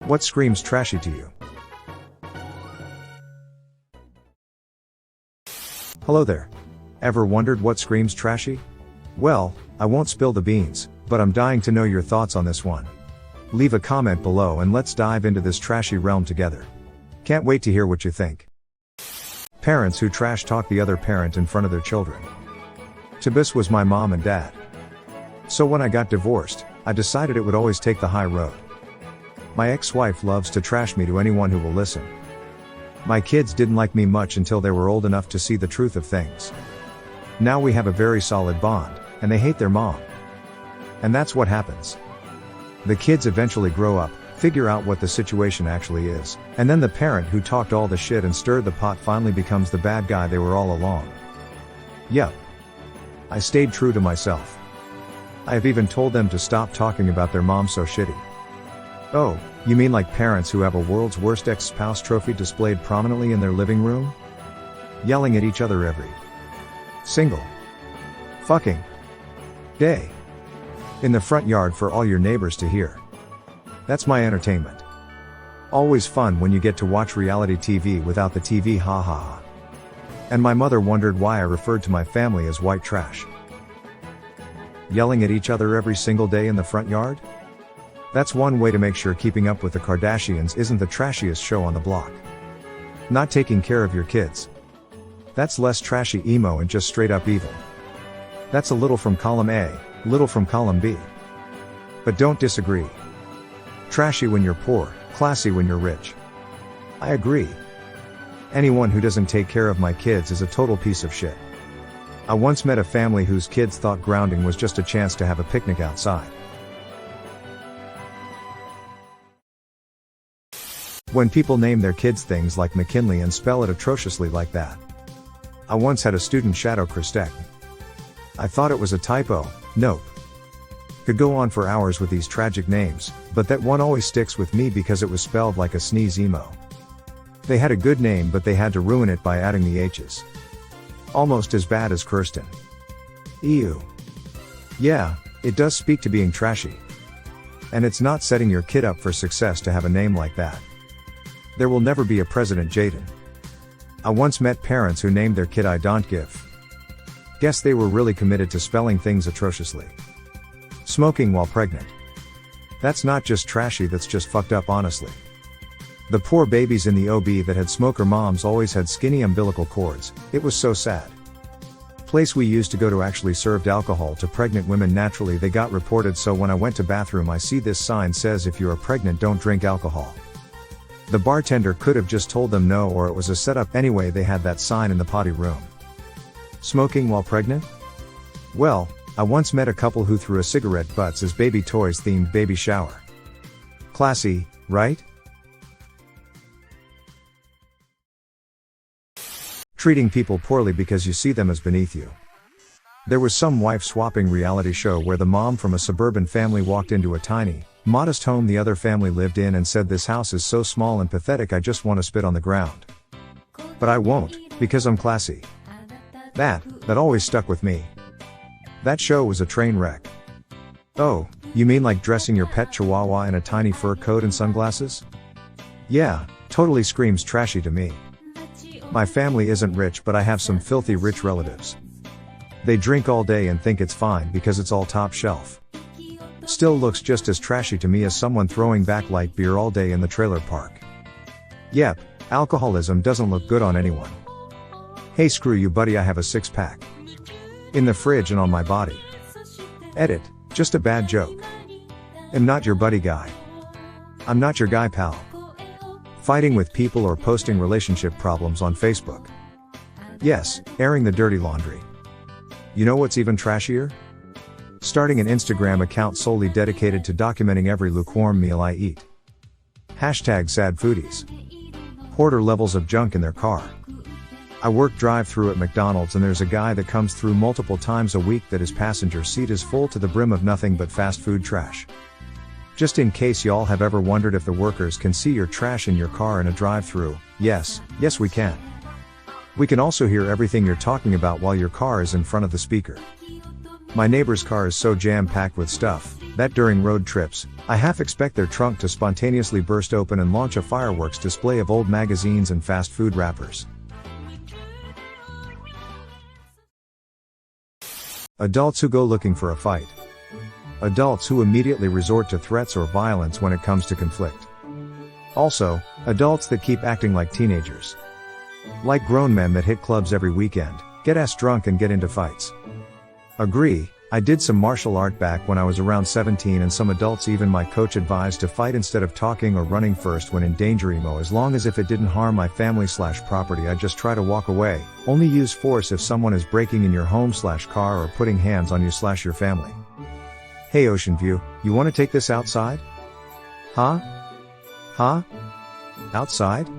What screams trashy to you? Hello there. Ever wondered what screams trashy? Well, I won't spill the beans, but I'm dying to know your thoughts on this one. Leave a comment below and let's dive into this trashy realm together. Can't wait to hear what you think. Parents who trash talk the other parent in front of their children. This was my mom and dad. So when I got divorced, I decided it would always take the high road. My ex-wife loves to trash me to anyone who will listen. My kids didn't like me much until they were old enough to see the truth of things. Now we have a very solid bond, and they hate their mom. And that's what happens. The kids eventually grow up, figure out what the situation actually is, and then the parent who talked all the shit and stirred the pot finally becomes the bad guy they were all along. Yup. I stayed true to myself. I have even told them to stop talking about their mom so shitty. Oh, you mean like parents who have a world's worst ex-spouse trophy displayed prominently in their living room? Yelling at each other every single fucking day in the front yard for all your neighbors to hear. That's my entertainment. Always fun when you get to watch reality TV without the TV, ha ha ha. And my mother wondered why I referred to my family as white trash. Yelling at each other every single day in the front yard? That's one way to make sure Keeping Up with the Kardashians isn't the trashiest show on the block. Not taking care of your kids. That's less trashy emo and just straight up evil. That's a little from column A, little from column B. But don't disagree. Trashy when you're poor, classy when you're rich. I agree. Anyone who doesn't take care of my kids is a total piece of shit. I once met a family whose kids thought grounding was just a chance to have a picnic outside. When people name their kids things like McKinley and spell it atrociously like that. I once had a student shadow Christek. I thought it was a typo, nope. Could go on for hours with these tragic names, but that one always sticks with me because it was spelled like a sneeze emo. They had a good name but they had to ruin it by adding the H's. Almost as bad as Kirsten. Ew. Yeah, it does speak to being trashy. And it's not setting your kid up for success to have a name like that. There will never be a President Jaden. I once met parents who named their kid I don't give. Guess they were really committed to spelling things atrociously. Smoking while pregnant. That's not just trashy, that's just fucked up honestly. The poor babies in the OB that had smoker moms always had skinny umbilical cords, it was so sad. Place we used to go to actually served alcohol to pregnant women naturally they got reported, so when I went to bathroom I see this sign says if you are pregnant don't drink alcohol. The bartender could have just told them no, or it was a setup. Anyway, they had that sign in the potty room. Smoking while pregnant? Well, I once met a couple who threw a cigarette butts as baby toys themed baby shower. Classy, right? Treating people poorly because you see them as beneath you. There was some wife-swapping reality show where the mom from a suburban family walked into a tiny, modest home the other family lived in and said, "This house is so small and pathetic, I just want to spit on the ground. But I won't, because I'm classy." That always stuck with me. That show was a train wreck. Oh, you mean like dressing your pet chihuahua in a tiny fur coat and sunglasses? Yeah, totally screams trashy to me. My family isn't rich, but I have some filthy rich relatives. They drink all day and think it's fine because it's all top shelf. Still looks just as trashy to me as someone throwing back light beer all day in the trailer park. Yep, alcoholism doesn't look good on anyone. Hey, screw you buddy, I have a 6-pack. In the fridge and on my body. Edit, just a bad joke. Am not your buddy guy. I'm not your guy pal. Fighting with people or posting relationship problems on Facebook. Yes, airing the dirty laundry. You know what's even trashier? Starting an Instagram account solely dedicated to documenting every lukewarm meal I eat. Hashtag sad foodies. Hoarder levels of junk in their car. I work drive-through at McDonald's and there's a guy that comes through multiple times a week that his passenger seat is full to the brim of nothing but fast food trash. Just in case y'all have ever wondered if the workers can see your trash in your car in a drive-through, yes we can. We can also hear everything you're talking about while your car is in front of the speaker. My neighbor's car is so jam-packed with stuff, that during road trips, I half expect their trunk to spontaneously burst open and launch a fireworks display of old magazines and fast food wrappers. Adults who go looking for a fight. Adults who immediately resort to threats or violence when it comes to conflict. Also, adults that keep acting like teenagers. Like grown men that hit clubs every weekend, get ass drunk and get into fights. Agree, I did some martial art back when I was around 17 and some adults, even my coach, advised to fight instead of talking or running first when in danger. Emo, as long as if it didn't harm my family/property, I just try to walk away. Only use force if someone is breaking in your home/car or putting hands on you/your family. Hey Ocean View, you wanna take this outside? Huh? Outside?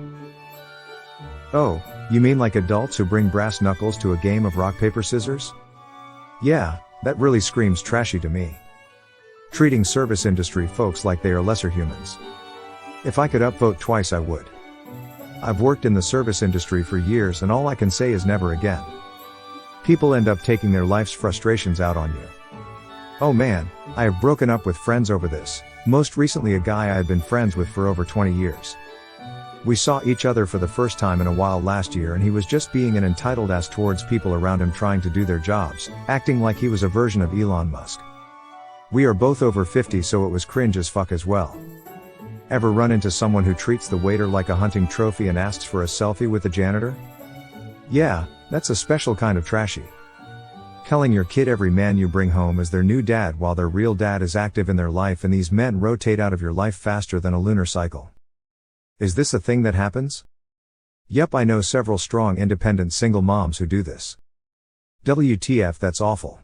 Oh, you mean like adults who bring brass knuckles to a game of rock paper scissors? Yeah, that really screams trashy to me. Treating service industry folks like they are lesser humans. If I could upvote twice I would. I've worked in the service industry for years and all I can say is never again. People end up taking their life's frustrations out on you. Oh man, I have broken up with friends over this, most recently a guy I had been friends with for over 20 years. We saw each other for the first time in a while last year and he was just being an entitled ass towards people around him trying to do their jobs, acting like he was a version of Elon Musk. We are both over 50 so it was cringe as fuck as well. Ever run into someone who treats the waiter like a hunting trophy and asks for a selfie with the janitor? Yeah, that's a special kind of trashy. Telling your kid every man you bring home is their new dad while their real dad is active in their life and these men rotate out of your life faster than a lunar cycle. Is this a thing that happens? Yep, I know several strong independent single moms who do this. WTF, that's awful.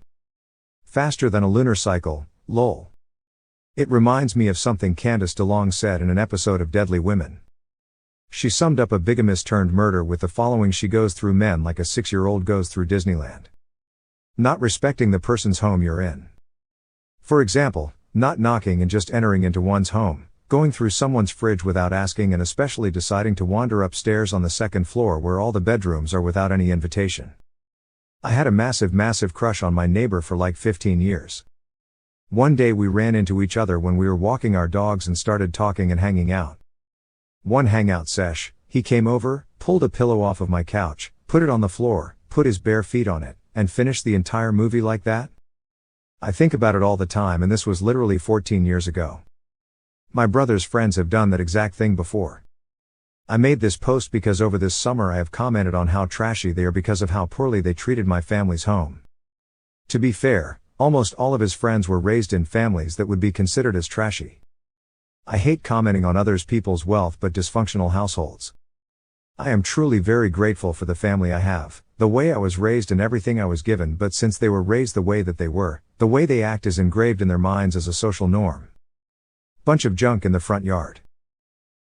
Faster than a lunar cycle, lol. It reminds me of something Candace DeLong said in an episode of Deadly Women. She summed up a bigamist turned murder with the following: she goes through men like a 6-year-old goes through Disneyland. Not respecting the person's home you're in. For example, not knocking and just entering into one's home, going through someone's fridge without asking, and especially deciding to wander upstairs on the second floor where all the bedrooms are without any invitation. I had a massive crush on my neighbor for like 15 years. One day we ran into each other when we were walking our dogs and started talking and hanging out. One hangout sesh, he came over, pulled a pillow off of my couch, put it on the floor, put his bare feet on it, and finished the entire movie like that? I think about it all the time and this was literally 14 years ago. My brother's friends have done that exact thing before. I made this post because over this summer I have commented on how trashy they are because of how poorly they treated my family's home. To be fair, almost all of his friends were raised in families that would be considered as trashy. I hate commenting on others people's wealth but dysfunctional households. I am truly very grateful for the family I have, the way I was raised and everything I was given, but since they were raised the way that they were, the way they act is engraved in their minds as a social norm. Bunch of junk in the front yard.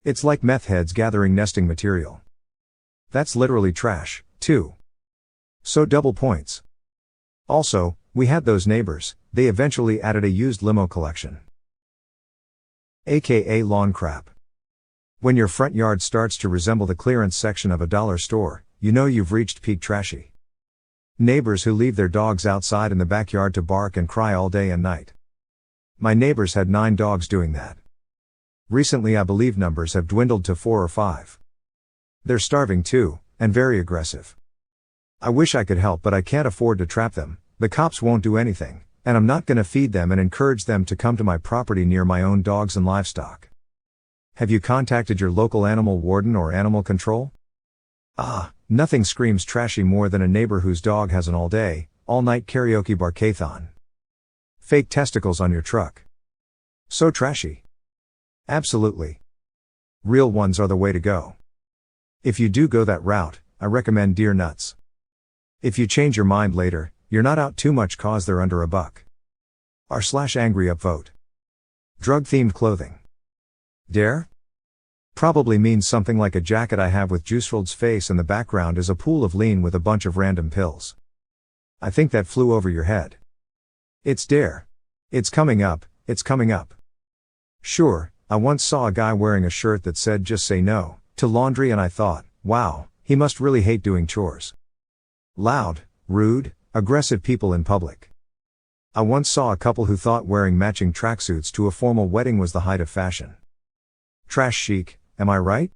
It's like meth heads gathering nesting material. That's literally trash, too. So double points. Also, we had those neighbors, they eventually added a used limo collection. AKA lawn crap. When your front yard starts to resemble the clearance section of a dollar store, you know you've reached peak trashy. Neighbors who leave their dogs outside in the backyard to bark and cry all day and night. My neighbors had 9 dogs doing that. Recently I believe numbers have dwindled to 4 or 5. They're starving too, and very aggressive. I wish I could help but I can't afford to trap them, the cops won't do anything, and I'm not gonna feed them and encourage them to come to my property near my own dogs and livestock. Have you contacted your local animal warden or animal control? Nothing screams trashy more than a neighbor whose dog has an all-day, all-night karaoke barkathon. Fake testicles on your truck. So trashy. Absolutely. Real ones are the way to go. If you do go that route, I recommend deer nuts. If you change your mind later, you're not out too much cause they're under $1. r/angry upvote. Drug-themed clothing. Dare? Probably means something like a jacket I have with Juiceworld's face and the background is a pool of lean with a bunch of random pills. I think that flew over your head. It's dare. It's coming up, it's coming up. Sure, I once saw a guy wearing a shirt that said just say no to laundry and I thought, wow, he must really hate doing chores. Loud, rude, aggressive people in public. I once saw a couple who thought wearing matching tracksuits to a formal wedding was the height of fashion. Trash chic, am I right?